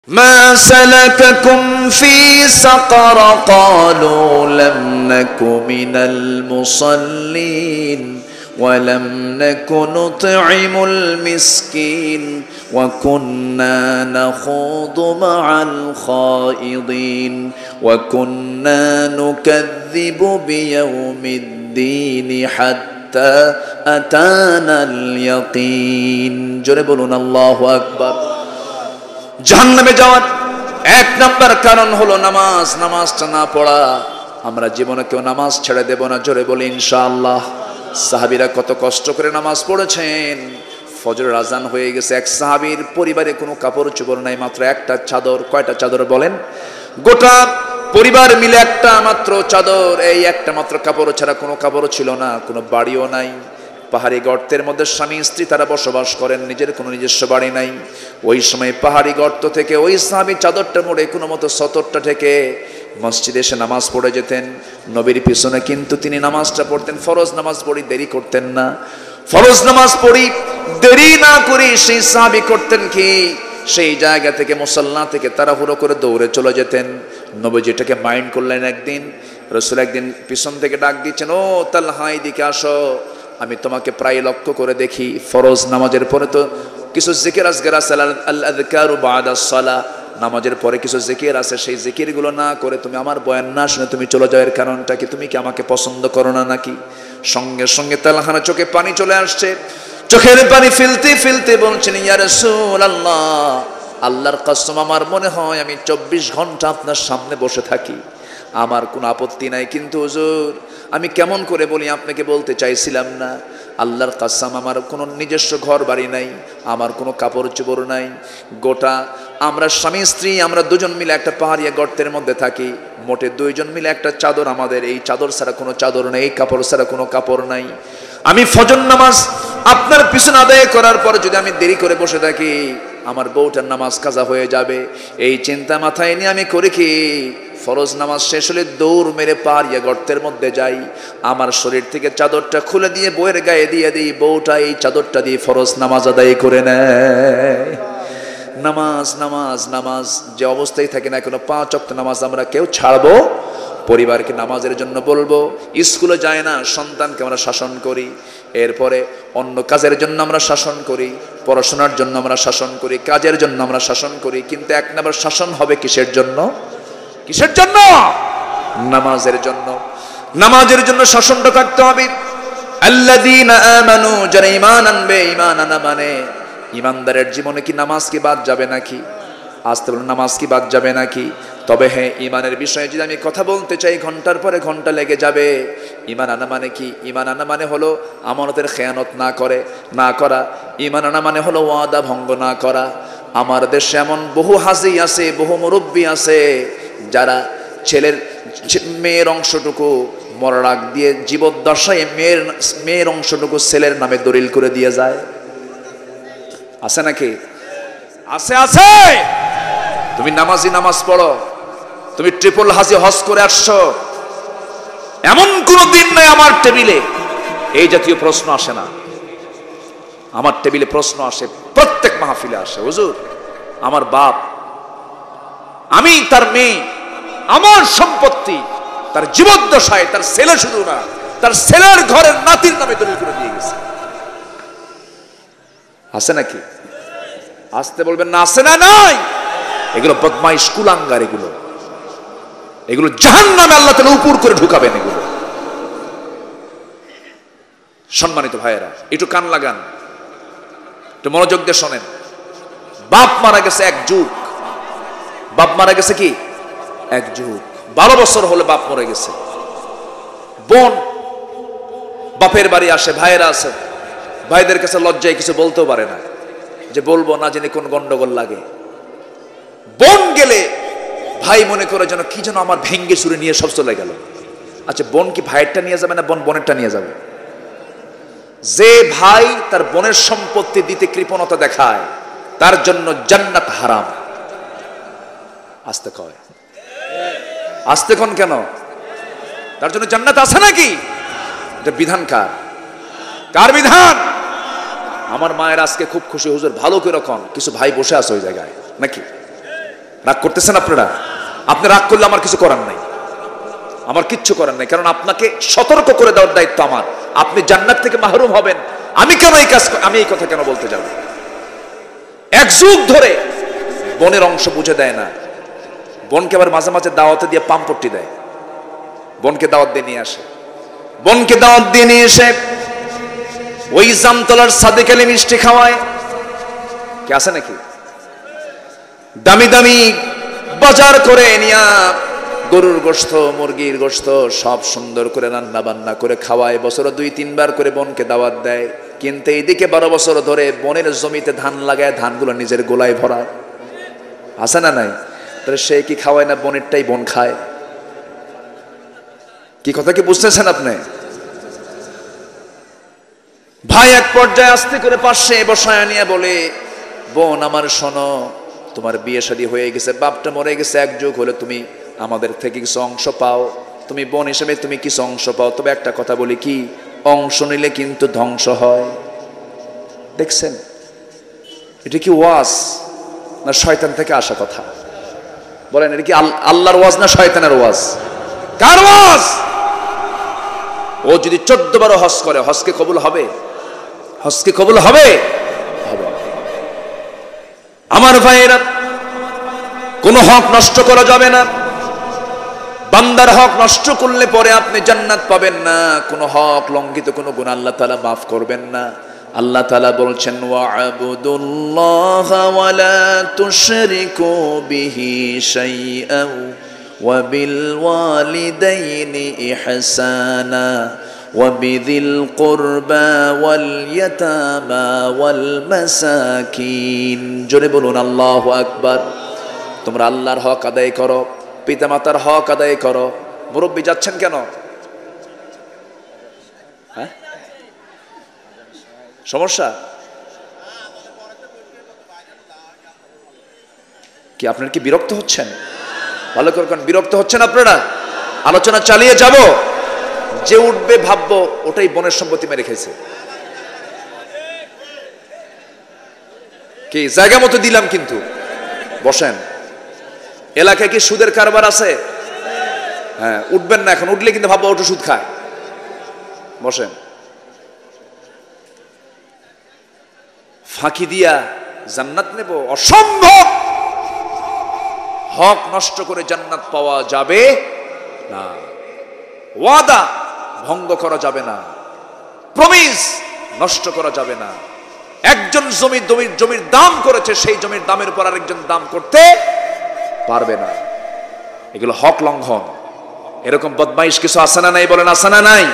ما سلككم في سقر قالوا لم نك من المصلين ولم نك نطعم المسكين وكنا نخوض مع الخائضين وكنا نكذب بيوم الدين حتى أتانا اليقين جرب لنا الله أكبر জাহান্নামে যাওয়ার এক নাম্বার কারণ হলো নামাজ। নামাজটা না পড়া। আমরা জীবনে কেউ নামাজ ছেড়ে দেব না, জোরে বলি ইনশাআল্লাহ। সাহাবীরা কত কষ্ট করে নামাজ পড়েছেন। ফজরের আজান হয়ে গেছে, এক সাহাবীর পরিবারে কোনো কাপড় চোপড় নাই, মাত্র একটা চাদর। কয়টা চাদর বলেন? গোটা পরিবার মিলে একটা মাত্র চাদর, এই একটা মাত্র কাপড় ছাড়া কোনো কাপড় ছিল না, কোনো বাড়িও নাই। পাহাড়ি গর্তের মধ্যে স্বামী স্ত্রী তারা বসবাস করেন, নিজের কোনো নিজস্ব বাড়ি নাই। ওই সময় পাহাড়ি গর্ত থেকে ওই সাহাবী চাদরটা মুড়ে কোনো মতো সতরটা থেকে মসজিদে এসে নামাজ পড়ে যেতেন নবীর পিছনে। কিন্তু তিনি নামাজটা পড়তেন, ফরজ নামাজ পড়ি দেরি করতেন না। ফরজ নামাজ পড়ি দেরি না করি সেই সাহাবী করতেন কি, সেই জায়গা থেকে মুসাল্লা থেকে তাড়াহুড়ো করে দৌড়ে চলে যেতেন। নবীজি এটাকে মাইন্ড করলেন। একদিন রাসূল একদিন পিছন থেকে ডাক দিচ্ছেন, ও তালহা এদিকে আসো, আমি তোমাকে প্রায় লক্ষ্য করে দেখি ফরজ নামাজের পরে তো কিছু জিকির আজকার আছে, আল আযকারু বা'দা সালাহ, নামাজের পরে কিছু জিকির আছে, সেই জিকিরগুলো না করে তুমি আমার বয়ান না শুনে তুমি চলে যাও। এর কারণটা কি? তুমি কি আমাকে পছন্দ করো না নাকি? সঙ্গে সঙ্গে তালহার চোখে পানি চলে আসছে। চোখের পানি ফেলতে ফেলতে বলছেন, ইয়া রাসূলুল্লাহ, আল্লাহর কসম আমার মনে হয় আমি 24 ঘন্টা আপনার সামনে বসে থাকি, আমার কোনো আপত্তি নাই, কিন্তু হুজুর আমি কেমন করে বলি আপনাকে বলতে চাইছিলাম না। আল্লাহর কসম আমার কোনো নিজস্ব ঘর বাড়ি নাই, আমার কোনো কাপড় চোপড় নাই। গোটা আমরা স্বামী স্ত্রী আমরা দুজন মিলে একটা পাহাড়িয়া গর্তের মধ্যে থাকি, মোটে দুইজন মিলে একটা চাদর আমাদের, এই চাদর ছাড়া কোনো চাদর নেই, এই কাপড় ছাড়া কোনো কাপড় নাই। আমি ফজর নামাজ আপনার পিছনে আদায় করার পর যদি আমি দেরি করে বসে থাকি আমার বউটার নামাজ কাজা হয়ে যাবে, এই চিন্তা মাথায় নিয়ে আমি করি কি, ফরজ নামাজ শেষ হলে দৌড় মেরে পাহাড়িয়া গর্তের মধ্যে যাই, আমার শরীর থেকে চাদরটা খুলে দিয়ে বউয়ের গায়ে দিয়ে দিই, বউটা এই চাদরটা দিয়ে ফরজ নামাজ আদায় করে নেয়। নামাজ নামাজ নামাজ যে অবস্থায় থাকে না কেন, 5 ওয়াক্ত নামাজ আমরা কেউ ছাড়বো? পরিবারকে নামাজের জন্য বলবো। স্কুলে যায় না, সন্তানকে আমরা শাসন করি। এরপরে অন্য কাজের জন্য আমরা শাসন করি, পড়াশোনার জন্য আমরা শাসন করি, কাজের জন্য আমরা শাসন করি। কিন্তু এক নম্বর শাসন হবে কিসের জন্য? কিসের জন্য? নামাজের জন্য। নামাজের জন্য শাসনটা করতে হবে। আল্লাযীনা আমানু, যারা ঈমান আনবে, ঈমান আনা মানে ঈমানদারের জীবনে কি নামাজ কি বাদ যাবে নাকি? আসতে বলুন, নামাজ কি বাদ যাবে নাকি? তবে হ্যাঁ, ঈমানের বিষয়ে যদি আমি কথা বলতে চাই ঘন্টার পরে ঘন্টা লেগে যাবে। ঈমান আনা মানে কি? ঈমান আনা মানে হলো আমানতের খেয়ানত না করা। ঈমান আনা মানে হলো ওয়াদা ভঙ্গ না করা। আমার দেশে এমন বহু হাজি আছে, বহু মুরব্বী আছে যারা মেয়ের অংশটুকু মরার আগ দিয়ে জীবদ্দশায় মেয়ের অংশটুকু ছেলের নামে দলিল করে দিয়ে যায়। আছে নাকি? আছে আছে। তুমি নামাজি নামাজ পড়ো, তুমি ট্রিপল হাজি হজ করে আসছো, এমন কোন দিন নাই আমার টেবিলে এই জাতীয় প্রশ্ন আসে না। আমার টেবিলে প্রশ্ন আসে, প্রত্যেক মাহফিলে আসে, হুজুর আমার বাপ, আমি তার মেয়ে, আমার সম্পত্তি তার জীবদ্দশায় তার ছেলে শুধু না, তার ছেলের ঘরের নাতির নামে দলিল করে দিয়ে গেছে। আছে নাকি? আসতে বলবেন না, আছে না? নাই। এগুলো বদমাইশ কুলাঙ্গার, এগুলো জাহান্নামে আল্লাহ তাআলা উপর করে ঢুকাবেন। এগুলো সম্মানিত ভাইয়েরা, একটু কান লাগান, একটু মনোযোগ দিয়ে শোনেন। বাপ মারা গেছে 1 যুগ। বাপ মারা গেছে কি 1 যুগ, 12 বছর হলে বাপ মরে গেছে। বোন বাপের বাড়ি আসে, ভাইয়েরা আছে, ভাইদের কাছে লজ্জায় কিছু বলতেও পারে না, যে বলবো না জেনে কোন গন্ডগোল লাগে। বোন গেলে ভাই মনে করে যেন কি যেন আমার ভেঙ্গে সুরে নিয়ে সব চলে গেল। আচ্ছা, বোন কি ভাইয়েরটা নিয়ে যাবে না বোনেরটা নিয়ে যাবে? যে ভাই তার বোনের সম্পত্তি দিতে কৃপণতা দেখায় তার জন্য জান্নাত হারাম। আসতে কয়, আসতে কোন কেন? তার জন্য জান্নাত আছে নাকি? এটা বিধান কার বিধান? আমার মায়ের আজকে খুব খুশি, হুজুর ভালো করে রকম কিছু ভাই বসে আছে ওই জায়গায় নাকি? রাগ করতেছেন আপনারা? আপনি রাগ করলে আমার কিছু করার নাই, আমার কিচ্ছু করার নাই, কারণ আপনাকে সতর্ক করে দেওয়ার দায়িত্ব আমার। আপনি জান্নাত থেকে মাহরুম হবেন, আমি কেন এই কাজ, আমি এই কথা কেন বলতে যাব? এক যুগ ধরে বনের অংশ বুঝে দেয় না, বোনকে আবার মাঝে মাঝে দাওয়াতে দিয়ে পাম্পট্টি দেয়, বোনকে দাওয়াত দিয়ে নিয়ে আসে, বোনকে দাওয়াত দিয়ে নিয়ে এসে ওই জামতলার সাদেক আলী মিষ্টি খাওয়ায়। কি আছে নাকি? দামি দামি বাজার করে নিয়া গরুর গোশত, মুরগির গোশত সব সুন্দর করে রান্না বান্না করে খাওয়ায়, বছরে 2-3 বার করে বোনকে দাওয়াত দেয়। কিন্তু এইদিকে 12 বছর ধরে বোনের জমিতে ধান লাগায়, ধানগুলো নিজের গোলায় ভরায়। আছে না নাই? তাহলে সে কি খাওয়ায় না বোনেরটাই বোন খায়? কি কথা কি বুঝতেছেন আপনি? ভাই এক পর্যায়ে আস্তে করে পাশে বসায় নিয়ে বলে, বোন আমার শোনো, তোমার বিয়ে শাদী হয়ে গেছে, বাপটা মরে গেছে, এক যুগ হলে তুমি আমাদের থেকে কিছু অংশ পাও, তুমি বোন হিসেবে তুমি কিছু অংশ পাও। তবে একটা কথা বলি, কি অংশ নিলে কিন্তু ধ্বংস হয়। দেখছেন, এটা কি ওয়াজ না শয়তান থেকে আসা কথা? বলেন, এটা কি আল্লাহর ওয়াজ না শয়তানের ওয়াজ? কার ওয়াজ? ও যদি 14 হজ করে, হজকে কবুল হবে? হজকে কবুল হবে? হবে। আমার ভাইয়েরা, কোন হক নষ্ট করা যাবে না। বান্দার হক নষ্ট করলে পরে আপনি জান্নাত পাবেন না। কোন হক লঙ্ঘিত, কোন গুনাহ আল্লাহ তাআলা মাফ করবেন না। আল্লাহ তাআলা বলছেন, ওয়া'বুদুল্লাহা ওয়া লা তুশরিকু বিহি শাইআন ওয়া বিল ওয়ালিদাইনি ইহসানা ওয়া বিযিল কুরবা ওয়াল ইয়াতামা ওয়াল মাসাকিন। জোরে বলুন আল্লাহু আকবার। তোমরা আল্লাহর হক আদায় করো, পিতামাতার হক আদায় করো। মুরব্বী যাচ্ছেন কেন? হ্যাঁ, সমস্যা কি? আপনার কি বিরক্ত হচ্ছেন? ভালো করে বিরক্ত হচ্ছেন আপনারা? আলোচনা চালিয়ে যাব। যে উঠবে ভাববো ওটাই বনের সম্পত্তি মেরে খেয়েছে। কি জায়গা মতো দিলাম, কিন্তু বসেন। এলাকায় কি সুদের কারবার আছে? হ্যাঁ, উঠবেন না এখন, উঠলে কিন্তু ভাববো ওটা সুদ খায়। বসেন। ফাঁকি দিয়া জান্নাত নেব? অসম্ভব। হক নষ্ট করে জান্নাত পাওয়া যাবে না। ওয়াদা ভঙ্গ করা যাবে না, প্রমিস নষ্ট করা যাবে না। একজন জমির দাম করেছে, সেই জমির দামের উপর আরেকজন দাম করতে পারবে না। এগুলো হক লঙ্ঘন। এরকম বদমাইশ কিছু আছে না নাই? বলেন, আছে না নাই?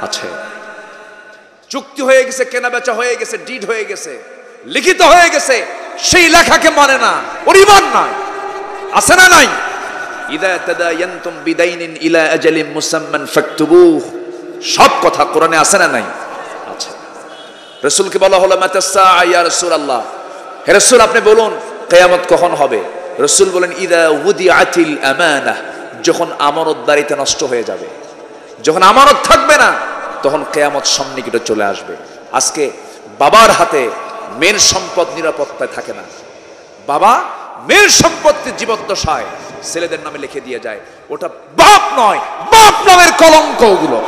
আছে। চুক্তি হয়ে গেছে, কেনা বেচা হয়ে গেছে, ডিড হয়ে গেছে, লিখিত হয়ে গেছে, সেই লেখাকে মানে না, ওর ঈমান নাই। আছে না নাই? ইদা তাদায়ানতুম বিদাইনিন ইলা আজালিন মুসাম্মান ফাকতুবুহ। সব কথা কোরআনে আছে না নাই? আছে। রাসূলকে বলা হলো, মাতা সাআ ইয়া রাসূলুল্লাহ, হে রাসূল আপনি বলুন কিয়ামত কখন হবে? রাসূল বলেন, ইদা উদিআতিল আমানাহ, যখন আমানতদারিতা নষ্ট হয়ে যাবে, যখন আমানত থাকবে না, তখন কিয়ামত সন্নিকটে চলে আসবে। আজকে বাবার হাতে মেয়ের সম্পদ নিরাপত্তায় থাকে না। বাবা মেয়ের সম্পত্তি জীবদ্দশায় ছেলেদের নামে লিখে দিয়ে যায়। ওটা বাপ নয়, বাপ নামের কলঙ্ক ওগুলো।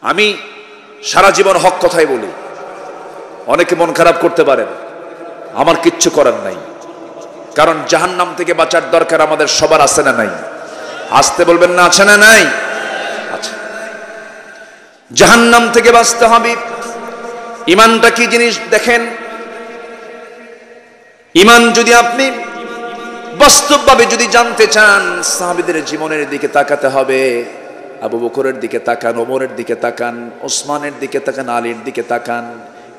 আমি সারা জীবন হক কথাই বলি। অনেকে মন খারাপ করতে পারেন, আমার কিচ্ছু করার নাই। কারণ জাহান্নাম থেকে বাঁচার দরকার আমাদের সবার। আছে না নাই? আসতে বলবেন না, আছে না নাই? আচ্ছা, জাহান্নাম থেকে বাঁচতে হবে। ঈমানটা কি জিনিস দেখেন। ঈমান যদি আপনি বাস্তবভাবে যদি জানতে চান, সাহাবীদের জীবনের দিকে তাকাতে হবে। আবু বকরের দিকে তাকান, ওমরের দিকে তাকান, ওসমানের দিকে তাকান, আলীর দিকে তাকান।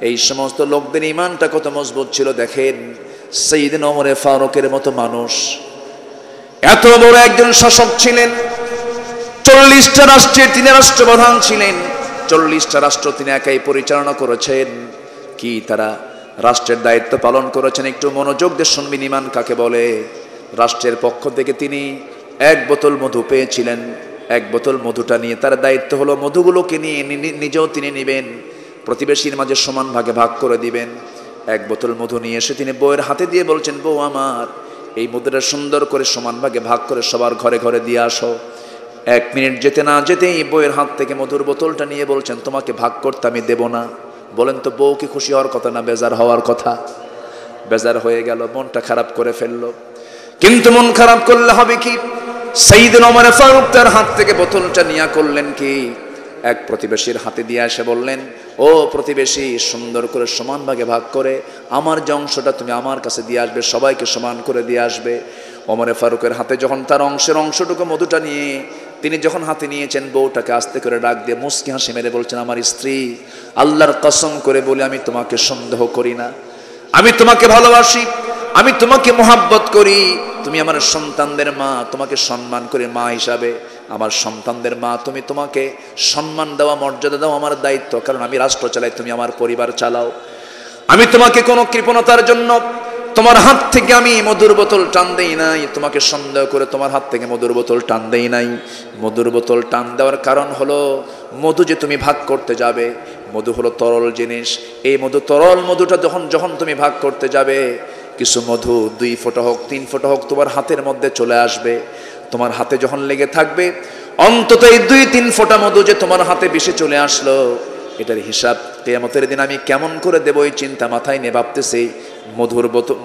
এই সমস্ত লোকদের ঈমানটা কত মজবুত ছিল দেখেন। সাইয়েদনা ওমরে ফারুকের মতো মানুষ, এত বড় একজন শাসক ছিলেন। 40টা রাষ্ট্রের তিনি রাষ্ট্রপ্রধান ছিলেন। 40টা রাষ্ট্র তিনি একাই পরিচালনা করেছেন। কি তারা রাষ্ট্রের দায়িত্ব পালন করেছেন? একটু মনোযোগ দিয়ে শুনবেন ঈমান কাকে বলে। রাষ্ট্রের পক্ষ থেকে তিনি 1 বোতল মধু পেয়েছিলেন। 1 বোতল মধুটা নিয়ে তার দায়িত্ব হলো মধুগুলোকে নিয়ে নিজেও তিনি নেবেন, প্রতিবেশীর মাঝে সমান ভাগে ভাগ করে দিবেন। এক বোতল মধু নিয়ে এসে তিনি বউয়ের হাতে দিয়ে বলছেন, বউ আমার, এই মধুটা সুন্দর করে সমান ভাগে ভাগ করে সবার ঘরে ঘরে দিয়ে আসো। 1 মিনিট যেতে না যেতেই বউয়ের হাত থেকে মধুর বোতলটা নিয়ে বলছেন, তোমাকে ভাগ করতে আমি দেব না। বলেন তো, বউ কি খুশি হওয়ার কথা না বেজার হওয়ার কথা? বেজার হয়ে গেল, মনটা খারাপ করে ফেললো। কিন্তু মন খারাপ করলে হবে কি? সাইয়েদনা ওমর ফারুক তার হাত থেকে বোতলটা নিয়ে করলেন কি, এক প্রতিবেশীর হাতে দিয়ে এসে বললেন, ও প্রতিবেশী, সুন্দর করে সমান ভাগে ভাগ করে আমার যে অংশটা তুমি আমার কাছে দিয়ে আসবে, সবাইকে সমান করে দিয়ে আসবে। ওমর ফারুকের হাতে যখন তার অংশটুকু মধুটা নিয়ে তিনি যখন হাতে নিয়েছেন, বউটাকে আস্তে করে ডাক দিয়ে মুস্কি হাসি মেরে বলছেন, আমার স্ত্রী, আল্লাহর কসম করে বলে আমি তোমাকে সন্দেহ করি না, আমি তোমাকে ভালোবাসি, আমি তোমাকে মোহাব্বত করি, তুমি আমার সন্তানদের মা, তোমাকে সম্মান করে মা হিসাবে আমার সন্তানদের মা তুমি, তোমাকে সম্মান দেওয়া মর্যাদা দাও আমার দায়িত্ব, কারণ আমি রাষ্ট্র চালাই, তুমি আমার পরিবার চালাও। আমি তোমাকে কোনো কৃপণতার জন্য তোমার হাত থেকে আমি মধুর বোতল টান দেই নাই, তোমাকে সন্দেহ করে তোমার হাত থেকে মধুর বোতল টান দেই নাই। মধুর বোতল টান দেওয়ার কারণ হলো, মধু যে তুমি ভাগ করতে যাবে, মধু হলো তরল জিনিস, এই মধু তরল মধুটা যখন তুমি ভাগ করতে যাবে, কিছু মধু 2 ফোঁটা হোক 3 ফোঁটা হোক তোমার হাতের মধ্যে চলে আসবে। তোমার হাতে যখন লেগে থাকবে, অন্তত এই 2-3 ফোঁটা মধু যে তোমার হাতে বেশি চলে আসলো, এটার হিসাব কিয়ামতের দিন আমি কেমন করে দেবো, এই চিন্তা মাথায় নিয়ে ভাবতেছি।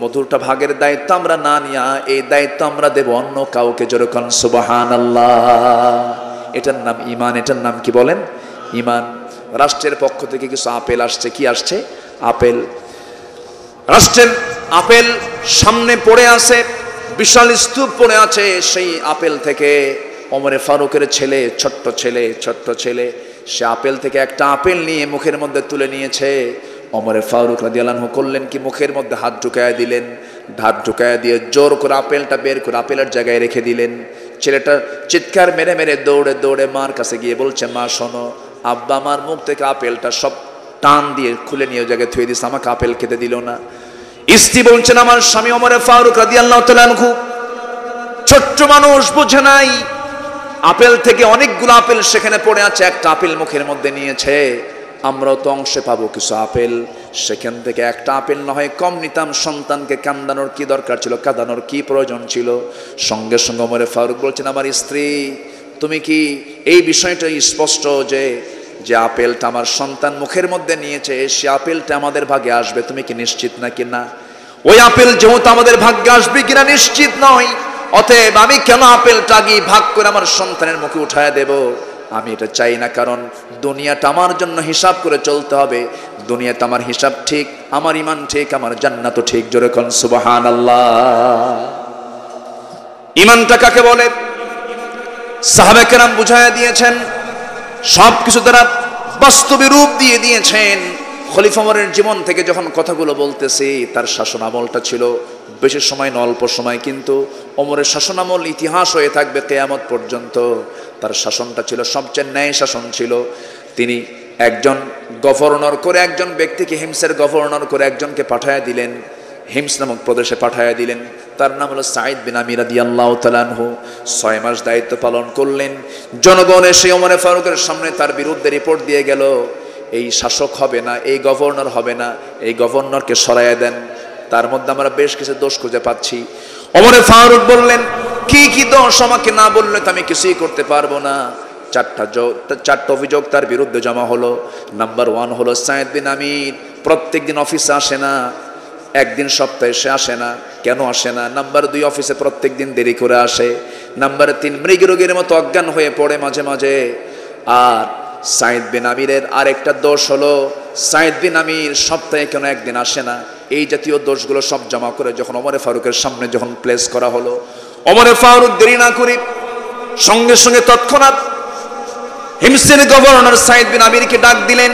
মধুরটা ভাগের দায়িত্ব আমরা না নিয়া এই দায়িত্ব আমরা দেব অন্য কাউকে। যেরকম সুবহানাল্লাহ, এটার নাম ঈমান। এটার নাম কি বলেন? ঈমান। রাষ্ট্রের পক্ষ থেকে কিছু আপেল আসছে। কি আসছে? আপেল। রাষ্ট্রের আপেল সামনে পড়ে আছে, বিশাল স্তূপ পড়ে আছে। সেই আপেল থেকে ওমর ফারুকের ছেলে, ছোট্ট ছেলে, সে আপেল থেকে একটা আপেল নিয়ে মুখের মধ্যে তুলে নিয়েছে। ওমর ফারুক রাদিয়াল্লাহু আনহু করলেন কি, মুখের মধ্যে হাত ঢুকায় দিলেন। হাত ঢুকায় দিয়ে জোর করে আপেলটা বের করে আপেলের জায়গায় রেখে দিলেন। ছেলেটা চিৎকার মেরে মেরে দৌড়ে মার কাছে গিয়ে বলছে, মা শোনো, আব্বা আমার মুখ থেকে আপেলটা সব টান দিয়ে খুলে নিয়ে জায়গায় থুয়ে দিস, আমাকে আপেল খেতে দিল না। স্ত্রী বলছেন, আমার স্বামী ওমর ফারুক রাদিয়াল্লাহু তাআলা আনহু ছোট্ট মানুষ, বুঝে নাই আপেল থেকে অনেকগুলো আপেল সেখানে পড়ে আছে, একটা আপেল মুখের মধ্যে নিয়েছে, আমরাও তো অংশে পাবো কিছু আপেল, সেখান থেকে একটা আপেল না হয় কম নিতাম। সন্তানকে কান্দানোর কি দরকার ছিল, কাঁদানোর কি প্রয়োজন ছিল? সঙ্গে সঙ্গে ওমর ফারুক বলছেন, আমার স্ত্রী, তুমি কি এই বিষয়টা স্পষ্ট যে আপেলটা আমার সন্তান মুখের মধ্যে নিয়েছে, সে আপেলটা আমাদের ভাগে আসবে, তুমি কি নিশ্চিত নাকি না? ওই আপেল যেহেতু আমাদের ভাগ্যে আসবে কিনা নিশ্চিত নয়, অতএব আমি কেন আপেলটা গিয়ে ভাগ করে আমার সন্তানের মুখে উঠায় দেব? আমি এটা চাই না, কারণ দুনিয়াটা আমার জন্য হিসাব করে চলতে হবে। দুনিয়াতে আমার হিসাব ঠিক, আমার ঈমান ঠিক, আমার জান্নাতও ঠিক। জোরে কোন সুবহানাল্লাহ। ঈমানটা কাকে বলে? সাহাবা কেরাম বুঝায়া দিয়েছেন, সবকিছু তারা বাস্তবে রূপ দিয়ে দিয়েছেন। খলিফা ওমরের জীবন থেকে যখন কথাগুলো বলতেছি, তার শাসন আমলটা ছিল বেশি সময় না, অল্প সময়, কিন্তু ওমরের শাসন আমল ইতিহাস হয়ে থাকবে কিয়ামত পর্যন্ত। তার শাসনটা ছিল সবচেয়ে ন্যায় শাসন ছিল। তিনি একজন গভর্নর করে একজন ব্যক্তিকে, হিমসের গভর্নর করে একজনকে পাঠায়া দিলেন, হিমস নামক প্রদেশে পাঠায়া দিলেন। তার নাম হলো সাঈদ বিন আমির রাদিয়াল্লাহু তাআলা আনহু। 6 মাস দায়িত্ব পালন করলেন। জনগণ এসে ওমর ফারুকের সামনে তার বিরুদ্ধে রিপোর্ট দিয়ে গেল, এই শাসক হবে না, এই গভর্নর হবে না, এই গভর্নরকে সরাইয়া দেন। তার মধ্যে আমরা বেশ কিছু দোষ খুঁজে পাচ্ছি। ওমর ফারুক বললেন, কি কি দোষ আমাকে না বললে তো আমি কিছুই করতে পারবো না। 4টা অভিযোগ তার বিরুদ্ধে জমা হলো। নাম্বার 1 হলো, সাঈদ বিন আমির প্রত্যেকদিন অফিসে আসে না, একদিন সপ্তাহে সে আসে না। কেন আসে না? নাম্বার 2, অফিসে প্রত্যেকদিন দেরি করে আসে। নাম্বার 3, মৃগরোগের মতো অজ্ঞান হয়ে পড়ে মাঝে মাঝে। আর সাঈদ বিন আমিরের আরেকটা দোষ হলো, সাঈদ বিন আমির সপ্তাহে কেন একদিন আসে না। এই জাতীয় দোষগুলো সব জমা করে যখন ওমর ফারুকের সামনে যখন প্লেস করা হলো, ওমর ফারুক দেরি না করে সঙ্গে সঙ্গে তৎক্ষণাৎ হিমসের গভর্নর সাঈদ বিন আমিরকে ডাক দিলেন।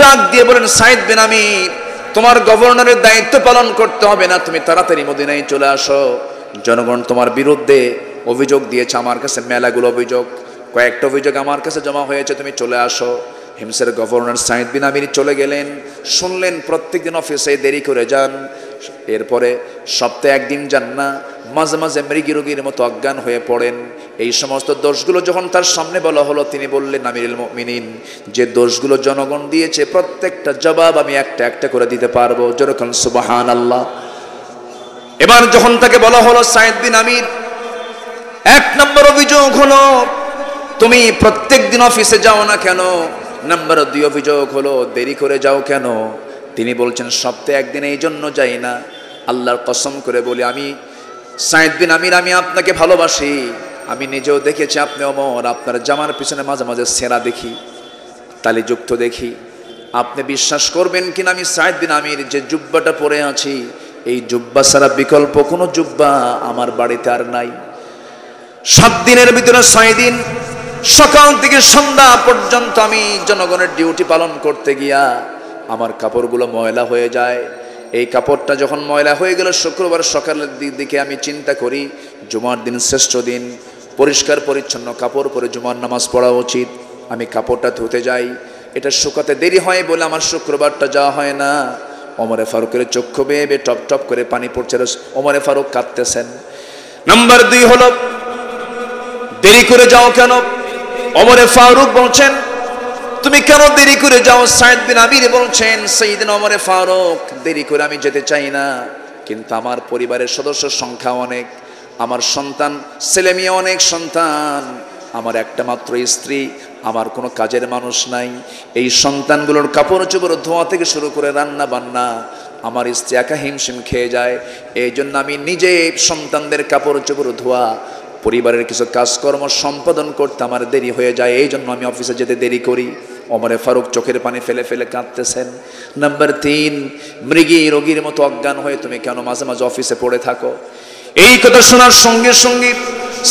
ডাক দিয়ে বলেন, সাঈদ বিন আমির, তোমার গভর্নরের দায়িত্ব পালন করতে হবে না, তুমি তাড়াতাড়ি মদিনায় চলে আসো। জনগণ তোমার বিরুদ্ধে অভিযোগ দিয়েছে, আমার কাছে মেলাগুলো অভিযোগ, কয়েকটা অভিযোগ আমার কাছে জমা হয়েছে, তুমি চলে আসো। হিমসের গভর্নর সাইদ বিন আমির চলে গেলেন, শুনলেন প্রত্যেকদিন অফিসে দেরি করে যান, এরপরে সপ্তাহে একদিন যান না, মাঝে মাঝে মৃগী রোগীর মতো অজ্ঞান হয়ে পড়েন। এই সমস্ত দোষগুলো যখন তার সামনে বলা হলো, তিনি বললেন, আমিরুল মুমিনিন, যে দোষগুলো জনগণ দিয়েছে প্রত্যেকটা জবাব আমি একটা একটা করে দিতে পারবো। যেরকম সুবহানাল্লাহ। এবার যখন তাকে বলা হলো, সাইদ বিন আমির, এক নম্বর অভিযোগ হলো তুমি প্রত্যেক দিন অফিসে যাও না কেন? নাম্বার 2 অভিযোগ হলো দেরি করে যাও কেন? তিনি বলছেন, সপ্তাহে একদিন এই জন্য যাই না, আল্লাহর কসম করে বলি, আমি সাইদ বিন আমির, আমি আপনাকে ভালোবাসি, আমি নিজেও দেখেছি আপনি অমর, আপনার জামার পিছনে মাঝে মাঝে সেরা দেখি, তালিযুক্ত দেখি। আপনি বিশ্বাস করবেন কিনা, আমি সাইদ বিন আমির যে জুব্বাটা পরে আছি, এই জুব্বা ছাড়া বিকল্প কোনো জুব্বা আমার বাড়িতে আর নাই। 7 দিনের ভিতরে 6 দিন সকাল থেকে সন্ধ্যা পর্যন্ত আমি জনগণের ডিউটি পালন করতে গিয়া আমার কাপড়গুলো ময়লা হয়ে যায়। এই কাপড়টা যখন ময়লা হয়ে গেল, শুক্রবার সকালের দিকে আমি চিন্তা করি, জুমার দিন শ্রেষ্ঠ দিন, পরিষ্কার পরিচ্ছন্ন কাপড় পরে জুমার নামাজ পড়া উচিত। আমি কাপড়টা ধুতে যাই, এটা শুকাতে দেরি হয় বলে আমার শুক্রবারটা যাওয়া হয় না। ওমরে ফারুকের চক্ষু বেয়ে বেয়ে টপ টপ করে পানি পড়ছে, ওমরে ফারুক কাঁদতেছেন। নাম্বার 2 হলো দেরি করে যাও কেন? ওমরে ফারুক বলছেন, তুমি কেন দেরি করে যাও? সাইদ বিন আমির বলছেন, সাইয়েদনা ওমরে ফারুক, দেরি করে আমি যেতে চাই না, কিন্তু আমার পরিবারের সদস্যের সংখ্যা অনেক, আমার সন্তান ছেলে মেয়ে অনেক সন্তান, আমার একটা মাত্র স্ত্রী, আমার কোনো কাজের মানুষ নাই। এই সন্তানগুলোর কাপড় চোপড় ধোয়া থেকে শুরু করে রান্না বান্না আমার স্ত্রী একা হিমশিম খেয়ে যায়। এই জন্য আমি নিজে সন্তানদের কাপড় চোপড় ধোয়া, পরিবারের কিছু কাজকর্ম সম্পাদন করতে আমার দেরি হয়ে যায়, এই জন্য আমি অফিসে যেতে দেরি করি। ওমরে ফারুক চোখের পানি ফেলে ফেলে কাঁদতেছেন। নাম্বার 3, মৃগী রোগীর মতো অজ্ঞান হয়ে তুমি কেন মাঝে মাঝে অফিসে পড়ে থাকো? এই কথা শোনার সঙ্গে সঙ্গে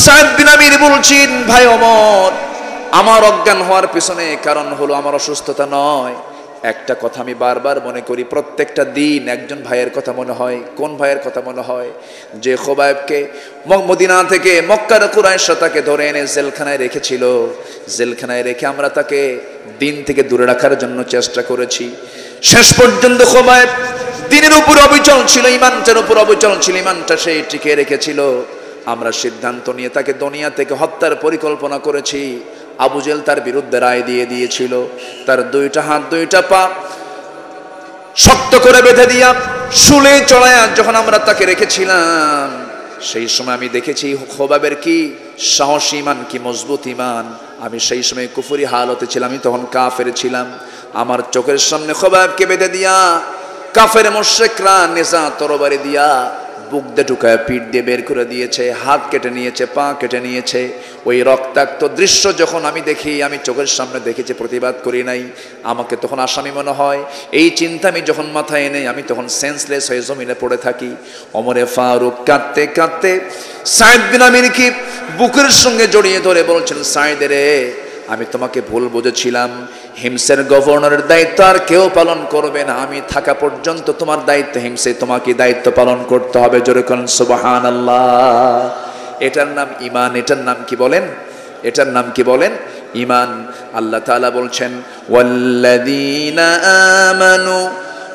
সাইদ বিন আমির বলছেন, ভাই ওমর, আমার অজ্ঞান হওয়ার পিছনে কারণ হলো আমার অসুস্থতা নয়। একটা কথা আমি বারবার মনে করি, প্রত্যেকটা দিন একজন ভাইয়ের কথা মনে হয়। কোন ভাইয়ের কথা মনে হয়? যে খুবাইবকে মদিনা থেকে মক্কার কুরাইশরা তাকে ধরে এনে জেলখানায় রেখেছিল। জেলখানায় রেখে আমরা তাকে দিন থেকে দূরে রাখার জন্য চেষ্টা করেছি। শেষ পর্যন্ত খুবাইব দিনের উপর অবিচল ছিল, ইমানটার উপর অবিচল ছিল, ইমানটা সে টিকে রেখেছিল। আমরা সিদ্ধান্ত নিয়ে তাকে দুনিয়া থেকে হত্যার পরিকল্পনা করেছি। আবু জেল তার বিরুদ্ধে রায় দিয়ে দিয়েছিল। তার 2টা হাত 2টা পা শক্ত করে বেঁধে দিয়া শুলে চড়ায়া যখন আমরা তাকে রেখেছিলাম, সেই সময় আমি দেখেছি খুবাইবের কি সাহস ইমান, কি মজবুত ইমান। আমি সেই সময় কুফরি হালতে ছিলাম, আমি তখন কাফের ছিলাম। আমার চোখের সামনে খুবাইবকে বেঁধে দিয়া কাফের মুশরিকরা নেজা তরবারি দিয়া বুক দিয়ে ঢুকায় পিঠ দিয়ে বের করে দিয়েছে, হাত কেটে নিয়েছে, পা কেটে নিয়েছে। ওই রক্তাক্ত দৃশ্য যখন আমি দেখি, আমি চোখের সামনে দেখেছি, প্রতিবাদ করি নাই। আমাকে তখন আসামি মনে হয়। এই চিন্তা আমি যখন মাথায় এনে আমি তখন সেন্সলেস হয়ে জমিনে পড়ে থাকি। ওমরে ফারুক কাঁদতে কাঁদতে সাইদ বিন আমিরকে বুকের সঙ্গে জড়িয়ে ধরে বলছেন, সাইদ রে, আমি তোমাকে ভুল বুঝেছিলাম। হিমসের গভর্নরের দায়িত্ব আর কেউ পালন করবে না, আমি থাকা পর্যন্ত তোমার দায়িত্ব হিমসে তোমাকে দায়িত্ব পালন করতে হবে। জোরে বলেন সুবহানাল্লাহ। এটার নাম ঈমান। এটার নাম কি বলেন? এটার নাম কি বলেন? ঈমান। আল্লাহ তাআলা বলছেন, ওয়াল্লাযীনা আমানু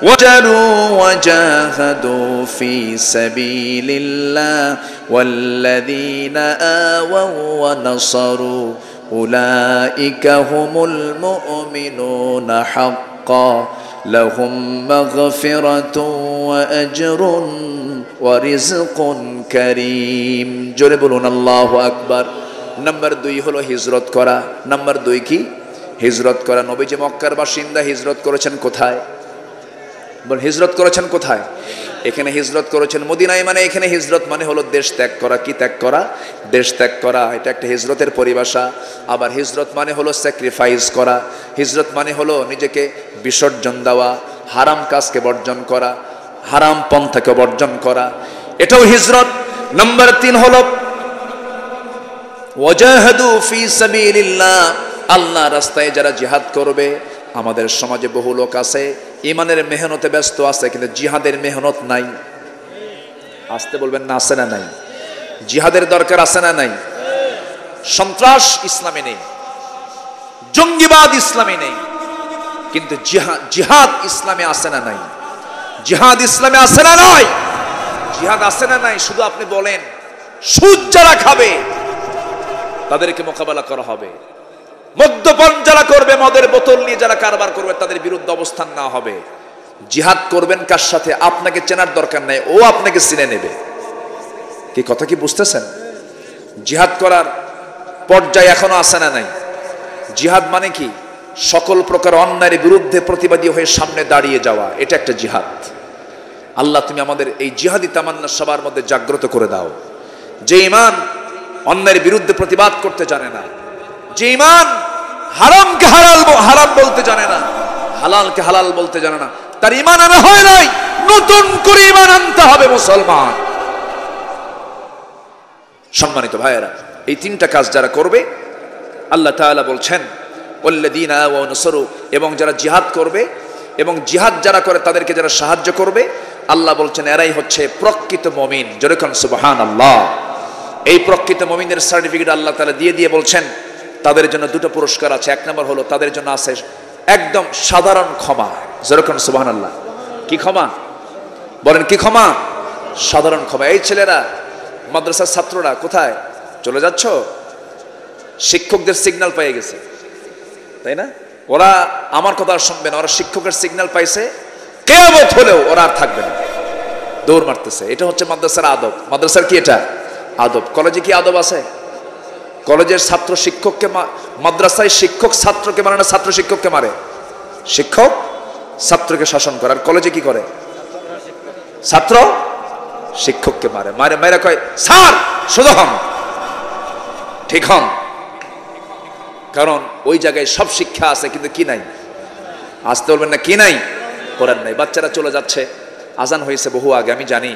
ওয়াজারু ওয়াজাহাদু ফি সাবিলিল্লাহ ওয়াল্লাযীনা আওয়াউ ওয়া নাসারু উলাইকা হুমুল মুমিনুনা হাক্কান লাহুম মাগফিরাতুন ওয়া আজরুন ওয়া রিজকুন কারীম। জোরে বলুন আল্লাহু আকবার। নাম্বার 2 হলো হিজরত করা। নাম্বার 2 কি? হিজরত করা। নবীজি মক্কার বাসিন্দা, হিজরত করেছেন কোথায়? বল, হিজরত করেছেন কোথায়? এখানে হিজরত করেছেন মদিনায়। মানে এখানে হিজরত মানে হলো দেশ ত্যাগ করা। কি ত্যাগ করা? দেশ ত্যাগ করা। এটা একটা হিজরতের পরিভাষা। আবার হিজরত মানে হলো স্যাক্রিফাইস করা। হিজরত মানে হলো নিজেকে বিসর্জন দেওয়া, হারাম কাজকে বর্জন করা, হারাম পন্থাকে বর্জন করা, এটাও হিজরত। নাম্বার 3 হলো ওয়াজাহাদু ফি সাবিলিল্লাহ, আল্লাহ রাস্তায় যারা জিহাদ করবে। আমাদের সমাজে বহু লোক আছে ইমানের মেহনতে ব্যস্ত আছে, কিন্তু জিহাদের মেহনত নাই। আসতে বলবেন না, আছে না নাই? জিহাদের দরকার আছে না নাই? সন্ত্রাস ইসলামে নেই, জঙ্গিবাদ ইসলামে নেই, কিন্তু জিহাদ ইসলামে আছে না নাই? জিহাদ ইসলামে আছে না নাই? জিহাদ আছে না নাই? শুধু আপনি বলেন সুদ যারা খাবে তাদেরকে মোকাবেলা করা হবে, মদ্যপান যারা করবে, মদের বোতল নিয়ে যারা কারবার করবে তাদের বিরুদ্ধে অবস্থান নেওয়া হবে। জিহাদ করবেন কার সাথে? আপনাকে চেনার দরকার নাই, ও আপনাকে চিনে নেবে। কি কথা কি বুঝতেছেন? জিহাদ করার পর্যায়ে এখনো আছে না নাই? জিহাদ মানে কি? সকল প্রকার অন্যায়ের বিরুদ্ধে প্রতিবাদী হয়ে সামনে দাঁড়িয়ে যাওয়া, এটা একটা জিহাদ। আল্লাহ তুমি আমাদের এই জিহাদি তামান্না সবার মধ্যে জাগ্রত করে দাও। যে ঈমান অন্যায়ের বিরুদ্ধে প্রতিবাদ করতে জানে না, যে ঈমান হারামকে হারাম বলতে জানে না, হালালকে হালাল বলতে জানে না, তার ঈমান আনা হয় নাই। নতুন করে ঈমান আনতে হবে মুসলমান। সম্মানিত ভাইয়েরা, এই তিনটা কাজ যারা করবে আল্লাহ তাআলা বলছেন ওয়াল্লাযীনা আমানু ওয়া নাসারু, এবং যারা জিহাদ করবে এবং জিহাদ যারা করে তাদেরকে যারা সাহায্য করবে, আল্লাহ বলছেন এরাই হচ্ছে প্রকৃত মুমিন। জোরে কোন সুবহানাল্লাহ। এই প্রকৃত মুমিনের সার্টিফিকেট আল্লাহ তাআলা দিয়ে বলছেন তাদের জন্য দুটো পুরস্কার আছে। এক নম্বর হলো তাদের জন্য আছে একদম সাধারণ ক্ষমা। জোরে কোন সুবহানাল্লাহ। কি ক্ষমা? বলেন কি ক্ষমা? সাধারণ ক্ষমা। এই ছেলেরা, মাদ্রাসার ছাত্ররা কোথায় চলে যাচ্ছ? শিক্ষকদের সিগন্যাল পেয়ে গেছে, তাই না? ওরা আমার কথা আর শুনবে না, ওরা শিক্ষকের সিগন্যাল পাইছে, কিয়ামত হলেও ওরা আর থাকবে না, দৌড় মারতেছে। এটা হচ্ছে মাদ্রাসার আদব। মাদ্রাসার কি এটা? আদব। কলেজে কি আদব আছে? কলেজের ছাত্র শিক্ষককে, মাদ্রাসায় শিক্ষক ছাত্রকে মারে না, ছাত্র শিক্ষককে মারে। শিক্ষক ছাত্রকে শাসন করে। আর কলেজে কি করে? ছাত্র শিক্ষককে মারে। মারে কয় স্যার সোজা হন, ঠিক হন। কারণ ওই জায়গায় সব শিক্ষা আছে, কিন্তু কি নাই? আসতে বলবেন না, কি নাই? কোরআন নাই। বাচ্চারা চলে যাচ্ছে, আজান হয়েছে বহু আগে, আমি জানি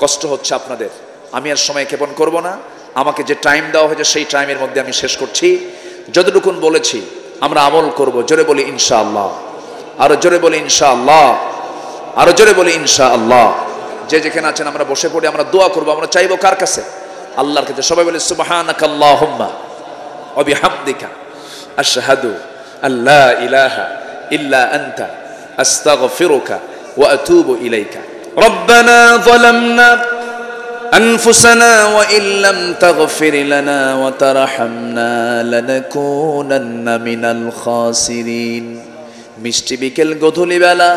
কষ্ট হচ্ছে আপনাদের। আমি আর সময় ক্ষেপণ করব না। আমাকে যে টাইম দেওয়া হয়েছে সেই টাইমের মধ্যে আমি শেষ করছি। যতটুকুন বলেছি আমরা আমল করব। জোরে বলি ইনশাআল্লাহ। আরো জোরে বলি ইনশাআল্লাহ। আরো জোরে বলি ইনশাআল্লাহ। যে যেখানে আছেন আমরা বসে পড়ে আমরা দোয়া করব। আমরা চাইবো কার কাছে? আল্লাহর কাছে। সবাই বলি সুবহানাকাল্লাহুম্মা ওয়া বিহামদিকা আশহাদু আল্লা ইলাহা ইল্লা আনতা আস্তাগফিরুকা ওয়া আতুবু ইলাইকা। রব্বানা যালামনা আনফুসানা ওয়া ইল্লাম তাগফির লানা ওয়া তারহামনা লানাকুনান্না মিনাল খাসিরিন। মিষ্টি বিকেল গধূলি বেলা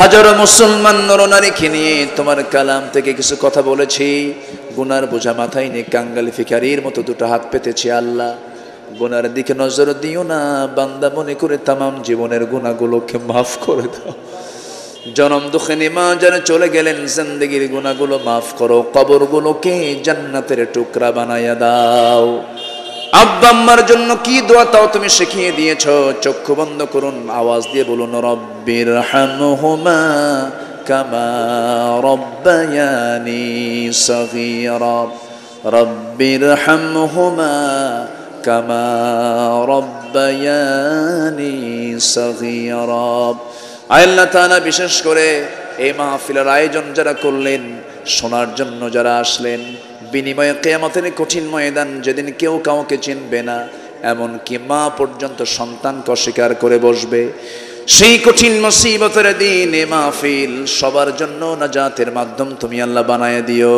হাজারো মুসলমান নরনারীকে নিয়ে তোমার কালাম থেকে কিছু কথা বলেছি। গুনার বোঝা মাথায় নিয়ে কাঙ্গাল ফিকারির মতো দুটো হাত পেতেছি। আল্লাহ, গুনার দিকে নজর দিও না, বান্দা মনে করে তামাম জীবনের গুনাহগুলোকে মাফ করে দাও। জনম দুঃখে মা যারা চলে গেলেন, জিন্দেগির গুনাহগুলো মাফ করো, কবরগুলোকে জান্নাতের টুকরা বানায়া দাও। আব্বা আম্মার জন্য কি দোয়া তাও তুমি শিখিয়ে দিয়েছ। চক্ষু বন্ধ করুন, আওয়াজ দিয়ে বলুন রব্বির হামহুমা কামা রব্বায়ানি সগীরা। রব্বির হামহুমা কামা রব্বায়ানি সগীরা। আল্লাহ তাআলা বিশেষ করে এই মাহফিলের আয়োজন যারা করলেন, শোনার জন্য যারা আসলেন, বিনিময়ে কিয়ামতের কঠিন ময়দান যেদিন কেউ কাউকে চিনবে না, এমনকি মা পর্যন্ত সন্তানকে অস্বীকার করে বসবে, সেই কঠিন মুসিবতের দিন এ মাহফিল সবার জন্য নাজাতের মাধ্যম তুমি আল্লাহ বানায় দিও।